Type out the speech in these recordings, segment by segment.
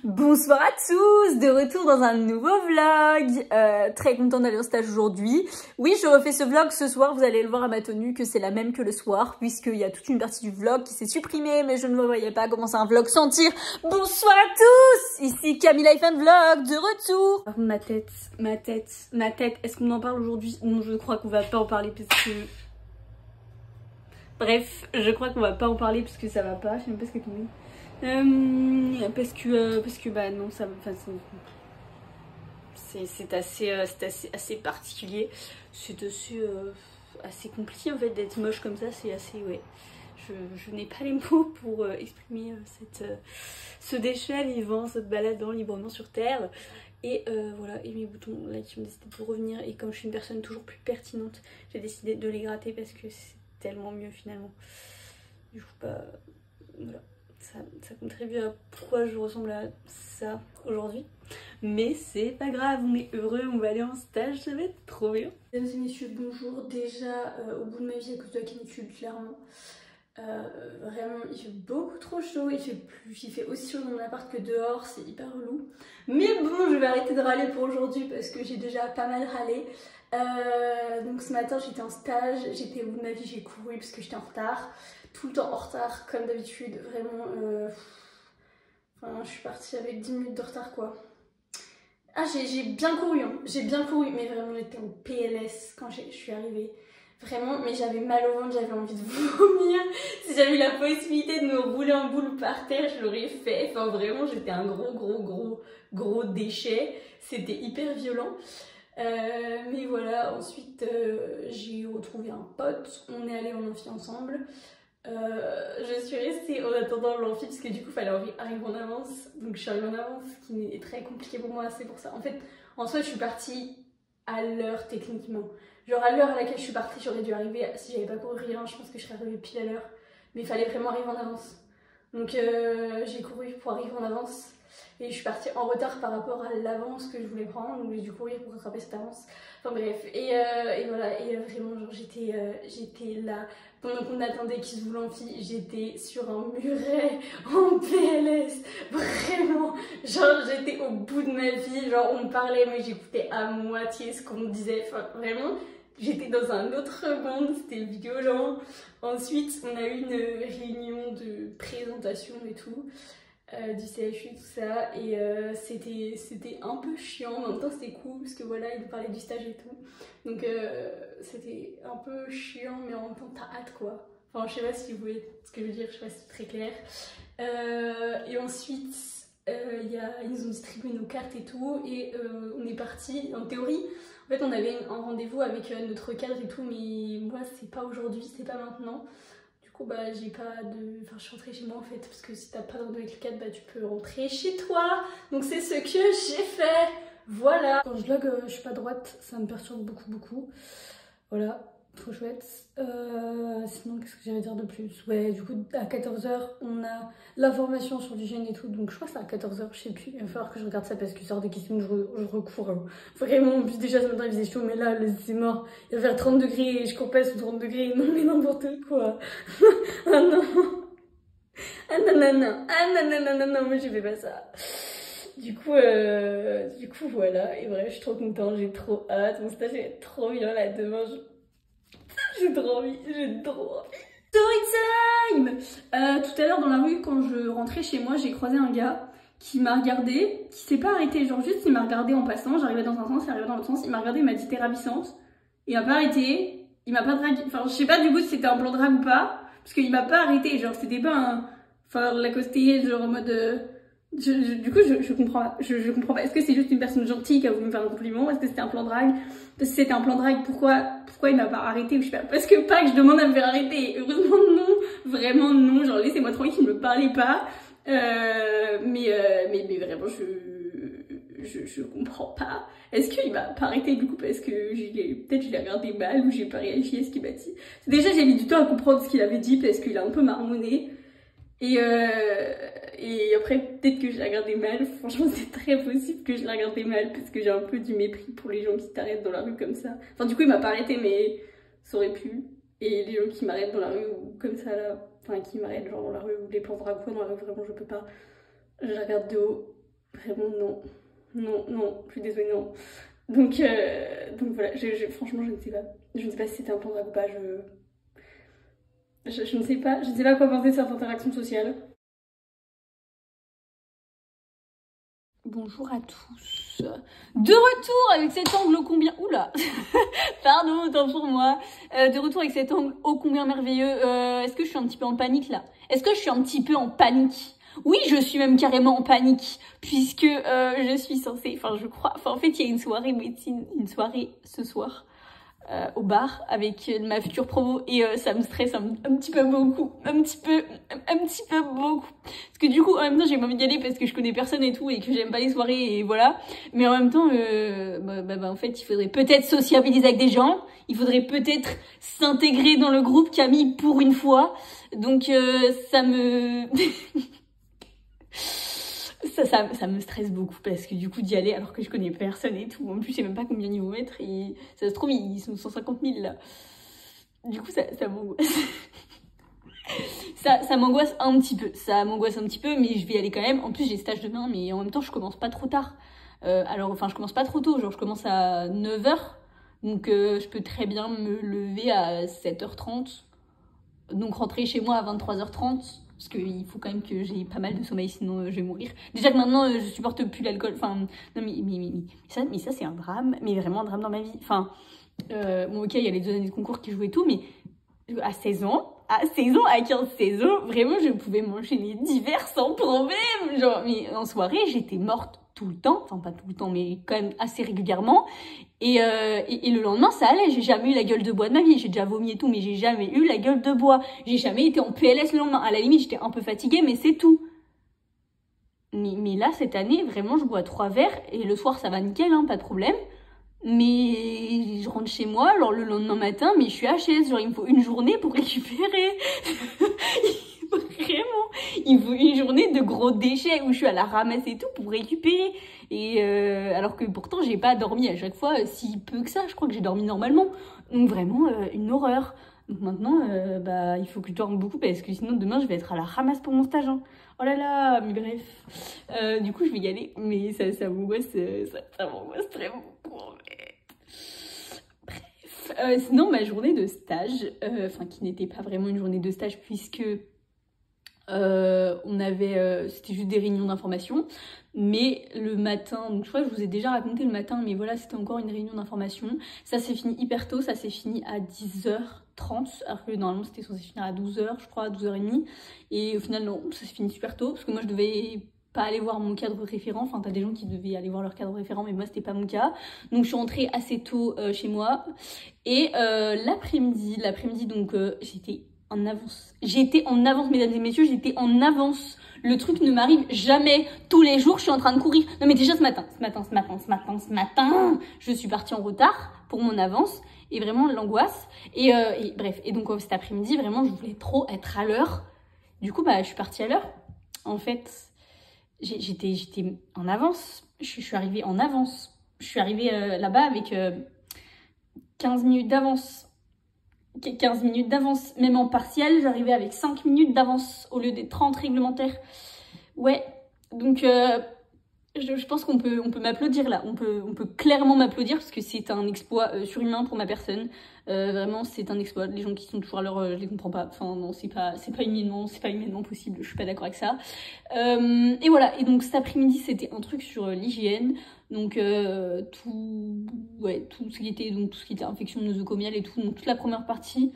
Bonsoir à tous, de retour dans un nouveau vlog. Très contente d'aller au stage aujourd'hui. Oui, je refais ce vlog ce soir, vous allez le voir à ma tenue que c'est la même que le soir, puisqu'il y a toute une partie du vlog qui s'est supprimée, mais je ne me voyais pas comment c'est un vlog sans tir. Bonsoir à tous, ici Camille Life and Vlog, de retour. Par contre, ma tête, est-ce qu'on en parle aujourd'hui? Non, je crois qu'on va pas en parler parce que... Bref, je crois qu'on va pas en parler parce que ça va pas, je sais même pas ce qu'elle est tombée. Parce que bah non, ça, enfin, c'est assez particulier, c'est assez compliqué en fait d'être moche comme ça, c'est assez, ouais, je n'ai pas les mots pour exprimer ce déchet vivant, se baladant librement sur terre. Et voilà, et mes boutons là qui ont décidé de revenir, et comme je suis une personne toujours plus pertinente, j'ai décidé de les gratter parce que c'est tellement mieux finalement. Du coup bah voilà, ça contribue à pourquoi je ressemble à ça aujourd'hui. Mais c'est pas grave, on est heureux, on va aller en stage, ça va être trop bien. Mesdames et messieurs, bonjour. Déjà au bout de ma vie à cause de la canicule, clairement. Vraiment, il fait beaucoup trop chaud, il fait aussi chaud dans mon appart que dehors, c'est hyper relou. Mais bon, je vais arrêter de râler pour aujourd'hui parce que j'ai déjà pas mal râlé. Donc ce matin j'étais en stage, j'étais au bout de ma vie, j'ai couru parce que j'étais en retard. Tout le temps en retard comme d'habitude, vraiment. Enfin, je suis partie avec 10 minutes de retard quoi. Ah, j'ai bien couru, hein. J'ai bien couru, mais vraiment j'étais en PLS quand je suis arrivée. Vraiment, mais j'avais mal au ventre, j'avais envie de vomir. Si j'avais eu la possibilité de me rouler en boule par terre, je l'aurais fait. Enfin vraiment, j'étais un gros déchet. C'était hyper violent. Mais voilà, ensuite j'ai retrouvé un pote, on est allé en amphi ensemble. Je suis restée en attendant l'amphi parce que du coup il fallait arriver en avance. Donc je suis arrivée en avance, ce qui est très compliqué pour moi, c'est pour ça. En fait, en soi, je suis partie à l'heure techniquement. Genre à l'heure à laquelle je suis partie, j'aurais dû arriver, si j'avais pas couru rien, je pense que je serais arrivée pile à l'heure. Mais il fallait vraiment arriver en avance. Donc j'ai couru pour arriver en avance. Et je suis partie en retard par rapport à l'avance que je voulais prendre, donc j'ai dû courir pour rattraper cette avance. Enfin bref, et voilà, et vraiment genre j'étais là, pendant qu'on attendait qu'ils se l'amphi, j'étais sur un muret en PLS, vraiment, genre j'étais au bout de ma vie, genre on me parlait mais j'écoutais à moitié ce qu'on me disait, enfin vraiment, j'étais dans un autre monde, c'était violent. Ensuite on a eu une réunion de présentation et tout. Du CHU, tout ça, et c'était un peu chiant, mais en même temps c'était cool parce que voilà, il nous parlait du stage et tout, donc c'était un peu chiant, mais en même temps t'as hâte quoi. Enfin, je sais pas si vous voyez ce que je veux dire, je sais pas si c'est très clair. Et ensuite, ils nous ont distribué nos cartes et tout, et on est parti. En théorie, en fait, on avait un rendez-vous avec notre cadre et tout, mais moi, c'est pas aujourd'hui, c'est pas maintenant. Bah j'ai pas de... Enfin je suis rentrée chez moi en fait, parce que si t'as pas de rendez-vous avec le cadre, bah tu peux rentrer chez toi. Donc c'est ce que j'ai fait. Voilà. Quand je vlog, je suis pas droite, ça me perturbe beaucoup. Voilà, trop chouette. Sinon qu'est-ce que j'allais dire de plus? Ouais, du coup à 14h on a l'information sur l'hygiène et tout, donc je crois que c'est à 14h, je sais plus. Il va falloir que je regarde ça parce que c'est hors de question que je recours. Hein. Vraiment, en plus déjà ce matin il faisait chaud, mais là c'est mort. Il va faire 30 degrés et je cours pas sous 30 degrés. Non mais n'importe quoi. Ah non. Ah non, moi je fais pas ça. Du coup voilà, et bref, je suis trop contente, j'ai trop hâte, mon stage va être trop bien là demain, j'ai trop envie. Story time. Tout à l'heure dans la rue, quand je rentrais chez moi, j'ai croisé un gars qui m'a regardé, qui s'est pas arrêté, genre juste il m'a regardé en passant, j'arrivais dans un sens, il arrivait dans l'autre sens, il m'a regardé, il m'a dit t'es ravissante, il m'a pas arrêté, il m'a pas dragué, enfin je sais pas du coup si c'était un plan drague ou pas, parce qu'il m'a pas arrêté, genre c'était pas un... Enfin l'accosté, genre en mode... Du coup je comprends pas, je comprends pas, est-ce que c'est juste une personne gentille qui a voulu me faire un compliment, est-ce que c'était un plan drague? Parce que c'était un plan drague, pourquoi il m'a pas arrêté, ou je sais pas, parce que pas que je demande à me faire arrêter, heureusement non, vraiment non, genre laissez-moi tranquille, ne me parlez pas, mais vraiment je comprends pas. Est-ce qu'il m'a pas arrêté du coup parce que peut-être je l'ai regardé mal ou j'ai pas réagi à ce qu'il m'a dit. Déjà j'ai mis du temps à comprendre ce qu'il avait dit parce qu'il a un peu marmonné. Et après peut-être que je l'ai regardé mal, franchement c'est très possible que je l'ai regardé mal parce que j'ai un peu du mépris pour les gens qui t'arrêtent dans la rue comme ça. Enfin du coup il m'a pas arrêté mais ça aurait pu. Et les gens qui m'arrêtent dans la rue ou comme ça là, enfin qui m'arrêtent genre dans la rue ou les plans drague dans la rue, vraiment je peux pas. Je la regarde de haut Vraiment, non. Non, non, je suis désolée, non. Donc voilà, franchement, je ne sais pas. Je ne sais pas si c'était un plan drague ou pas. Je ne sais pas. Je ne sais pas quoi penser de cette interaction sociale. Bonjour à tous. De retour avec cet angle ô combien... Oula. Pardon, autant pour moi. De retour avec cet angle ô combien merveilleux. Est-ce que je suis un petit peu en panique là? Est-ce que je suis un petit peu en panique? Oui, je suis même carrément en panique, puisque je suis censée, enfin je crois, enfin en fait il y a une soirée médecine, une soirée ce soir au bar avec ma future promo et ça me stresse un petit peu beaucoup, un petit peu beaucoup. Parce que du coup en même temps j'ai pas envie d'y aller parce que je connais personne et tout et que j'aime pas les soirées et voilà. Mais en même temps, en fait il faudrait peut-être sociabiliser avec des gens, il faudrait peut-être s'intégrer dans le groupe Camille pour une fois. Donc ça me... Ça me stresse beaucoup parce que du coup d'y aller alors que je connais personne et tout. En plus je sais même pas combien ils vont mettre et ça se trouve ils sont 150 000 là. Du coup ça m'angoisse. ça m'angoisse un petit peu. Ça m'angoisse un petit peu mais je vais y aller quand même. En plus j'ai stage demain mais en même temps je commence pas trop tard. Je commence pas trop tôt. Genre je commence à 9h. Donc je peux très bien me lever à 7h30. Donc rentrer chez moi à 23h30. Parce qu'il faut quand même que j'ai pas mal de sommeil, sinon je vais mourir. Déjà que maintenant, je supporte plus l'alcool. Enfin, non, mais ça c'est un drame. Mais vraiment un drame dans ma vie. Enfin, bon, ok, il y a les 2 années de concours qui jouent et tout, mais à 16 ans, à 15-16 ans, vraiment, je pouvais m'enchaîner divers sans problème. Genre, mais en soirée, j'étais morte tout le temps. Enfin, pas tout le temps, mais quand même assez régulièrement. Et le lendemain, ça allait. J'ai jamais eu la gueule de bois de ma vie. J'ai déjà vomi et tout, mais j'ai jamais eu la gueule de bois. J'ai jamais été en PLS le lendemain. À la limite, j'étais un peu fatiguée, mais c'est tout. Mais là, cette année, vraiment, je bois 3 verres. Et le soir, ça va nickel, hein, pas de problème. Mais je rentre chez moi, alors le lendemain matin, mais je suis HS. Genre, il me faut une journée pour récupérer. Vraiment, il faut une journée de gros déchets où je suis à la ramasse et tout pour récupérer. Et alors que pourtant j'ai pas dormi à chaque fois si peu que ça, je crois que j'ai dormi normalement. Donc vraiment une horreur. Donc maintenant il faut que je dorme beaucoup parce que sinon demain je vais être à la ramasse pour mon stage. Hein. Oh là là, mais bref. Du coup je vais y aller, mais ça m'angoisse, ça m'angoisse très beaucoup. Sinon ma journée de stage, qui n'était pas vraiment une journée de stage puisque c'était juste des réunions d'information, mais le matin, donc je crois que je vous ai déjà raconté le matin, mais voilà, c'était encore une réunion d'information. Ça s'est fini hyper tôt, ça s'est fini à 10h30, alors que normalement c'était censé finir à 12h, je crois, à 12h30. Et au final, non, ça s'est fini super tôt, parce que moi je devais pas aller voir mon cadre référent, enfin t'as des gens qui devaient aller voir leur cadre référent, mais moi c'était pas mon cas. Donc je suis rentrée assez tôt chez moi, et l'après-midi donc j'étais en avance. J'étais en avance, mesdames et messieurs, j'étais en avance. Le truc ne m'arrive jamais. Tous les jours, je suis en train de courir. Non, mais déjà ce matin, je suis partie en retard pour mon avance. Et vraiment, l'angoisse. Et bref, et donc cet après-midi, vraiment, je voulais trop être à l'heure. Du coup, je suis partie à l'heure. En fait, j'étais en avance. Je suis arrivée en avance. Je suis arrivée là-bas avec 15 minutes d'avance. 15 minutes d'avance, même en partiel, j'arrivais avec 5 minutes d'avance au lieu des 30 réglementaires. Ouais, donc je pense qu'on peut m'applaudir là, on peut clairement m'applaudir parce que c'est un exploit surhumain pour ma personne. Vraiment, c'est un exploit. Les gens qui sont toujours à l'heure, je les comprends pas. Enfin non, c'est pas humainement possible. Je suis pas d'accord avec ça. Et voilà. Et donc cet après-midi, c'était un truc sur l'hygiène. Donc tout ce qui était infection nosocomiale et tout. Donc toute la première partie,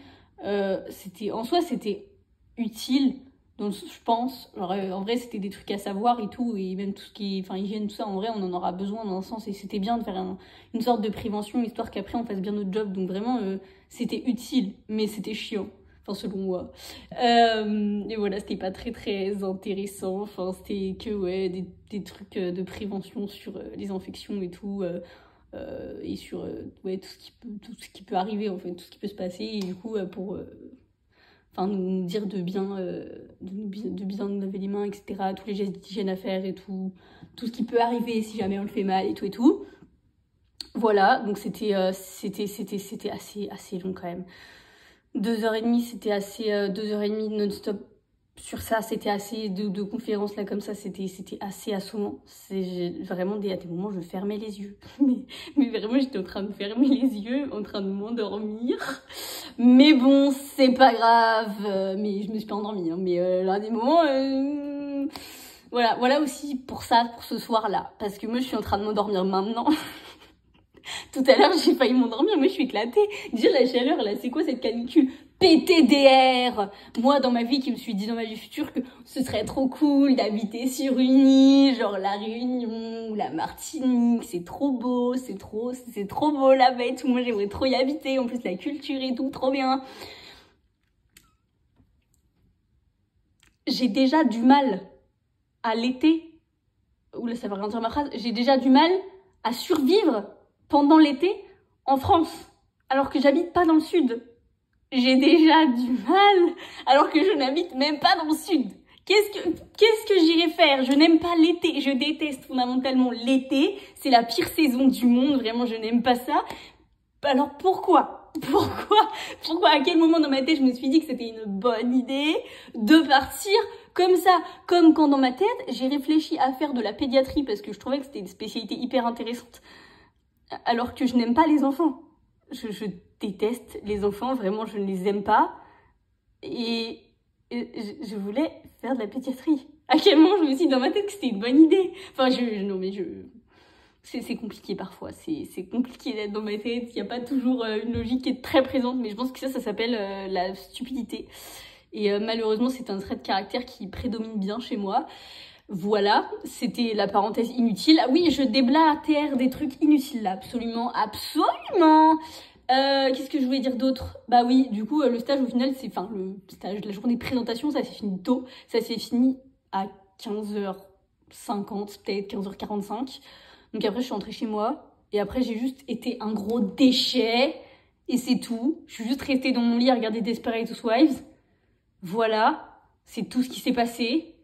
c'était utile. Donc je pense, alors, en vrai c'était des trucs à savoir et tout, et même tout ce qui est hygiène, tout ça, en vrai on en aura besoin dans un sens, et c'était bien de faire une sorte de prévention, histoire qu'après on fasse bien notre job. Donc vraiment c'était utile, mais c'était chiant, enfin selon moi. Et voilà, c'était pas très très intéressant, enfin c'était que des trucs de prévention sur les infections et tout, et sur tout ce qui peut arriver, en fait, tout ce qui peut se passer, et du coup pour nous dire de bien nous laver les mains, etc. Tous les gestes d'hygiène à faire et tout ce qui peut arriver si jamais on le fait mal et tout. Voilà, donc c'était assez long quand même. 2h30, c'était assez 2h30 non-stop. sur ça, c'était assez de conférences là comme ça, c'était assez assommant. Vraiment à des moments je fermais les yeux. Mais vraiment j'étais en train de fermer les yeux, en train de m'endormir. Mais bon, c'est pas grave. Mais je me suis pas endormie. Hein. Mais là des moments, voilà aussi pour ça, pour ce soir-là. Parce que moi je suis en train de m'endormir maintenant. Tout à l'heure, j'ai failli m'endormir, moi je suis éclatée. Dire la chaleur, là, c'est quoi cette canicule? PTDR! Moi, dans ma vie, qui me suis dit dans ma vie future que ce serait trop cool d'habiter sur une île, genre la Réunion ou la Martinique, c'est trop beau, c'est trop beau là-bas et tout. Moi, j'aimerais trop y habiter. En plus, la culture et tout, trop bien. J'ai déjà du mal à l'été. Oula, ça va rien dire ma phrase. J'ai déjà du mal à survivre pendant l'été en France, alors que j'habite pas dans le sud. J'ai déjà du mal, alors que je n'habite même pas dans le sud. Qu'est-ce que j'irais faire? Je n'aime pas l'été, je déteste fondamentalement l'été. C'est la pire saison du monde, vraiment je n'aime pas ça. Alors pourquoi? À quel moment dans ma tête je me suis dit que c'était une bonne idée de partir comme ça? Comme quand dans ma tête j'ai réfléchi à faire de la pédiatrie parce que je trouvais que c'était une spécialité hyper intéressante. Alors que je n'aime pas les enfants. Je déteste les enfants, vraiment je ne les aime pas. Et je voulais faire de la pédiatrie. À quel moment je me suis dit dans ma tête que c'était une bonne idée? Enfin, c'est compliqué parfois, c'est compliqué d'être dans ma tête, il n'y a pas toujours une logique qui est très présente, mais je pense que ça s'appelle la stupidité. Et malheureusement, c'est un trait de caractère qui prédomine bien chez moi. Voilà, c'était la parenthèse inutile. Ah oui, je déblatère des trucs inutiles là, absolument. Qu'est-ce que je voulais dire d'autre? Bah oui, du coup, le stage au final, le stage de la journée de présentation, ça s'est fini tôt. Ça s'est fini à 15h50, peut-être 15h45. Donc après, je suis rentrée chez moi. Et après, j'ai juste été un gros déchet. Et c'est tout. Je suis juste restée dans mon lit à regarder Desperate Housewives. Voilà, c'est tout ce qui s'est passé.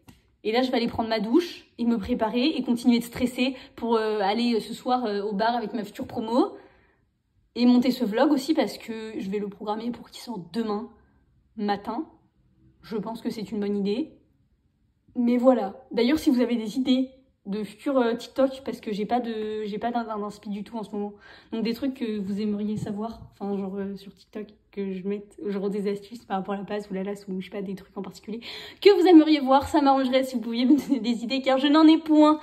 Et là, je vais aller prendre ma douche et me préparer et continuer de stresser pour aller ce soir au bar avec ma future promo. Et monter ce vlog aussi parce que je vais le programmer pour qu'il sorte demain matin. Je pense que c'est une bonne idée. Mais voilà. D'ailleurs, si vous avez des idées de futurs TikTok, parce que j'ai pas d'inspi du tout en ce moment. Donc des trucs que vous aimeriez savoir, enfin genre sur TikTok, que je mette genre des astuces par rapport à la passe ou la lasse ou je sais pas, des trucs en particulier que vous aimeriez voir, ça m'arrangerait si vous pouviez me donner des idées car je n'en ai point.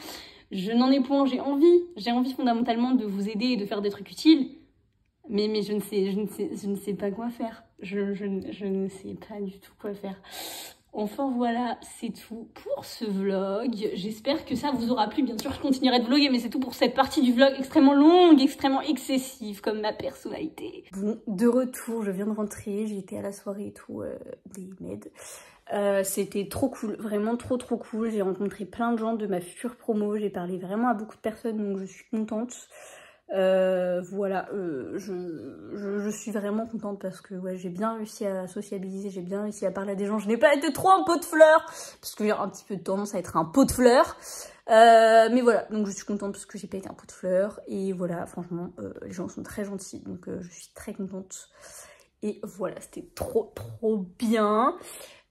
J'ai envie fondamentalement de vous aider et de faire des trucs utiles. Mais je ne sais pas quoi faire. Je ne sais pas du tout quoi faire. Enfin voilà, c'est tout pour ce vlog. J'espère que ça vous aura plu. Bien sûr, je continuerai de vlogger, mais c'est tout pour cette partie du vlog extrêmement longue, extrêmement excessive, comme ma personnalité. Bon, de retour, je viens de rentrer. J'ai été à la soirée et tout des MED. C'était trop cool, vraiment trop cool. J'ai rencontré plein de gens de ma future promo. J'ai parlé vraiment à beaucoup de personnes, donc je suis contente. Voilà, je suis vraiment contente parce que ouais, j'ai bien réussi à sociabiliser, j'ai bien réussi à parler à des gens. Je n'ai pas été trop un pot de fleurs parce que j'ai un petit peu de tendance à être un pot de fleurs. Mais voilà, donc je suis contente parce que j'ai pas été un pot de fleurs. Et voilà, franchement, les gens sont très gentils, donc je suis très contente. Et voilà, c'était trop bien.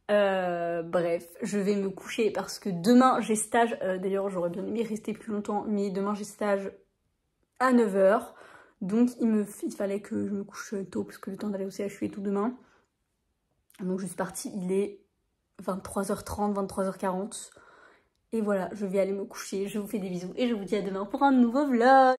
Bref, je vais me coucher parce que demain j'ai stage. D'ailleurs, j'aurais bien aimé rester plus longtemps, mais demain j'ai stage à 9h. Donc il fallait que je me couche tôt parce que le temps d'aller au CHU et tout demain. Donc je suis partie, il est 23h30, 23h40. Et voilà, je vais aller me coucher. Je vous fais des bisous et je vous dis à demain pour un nouveau vlog.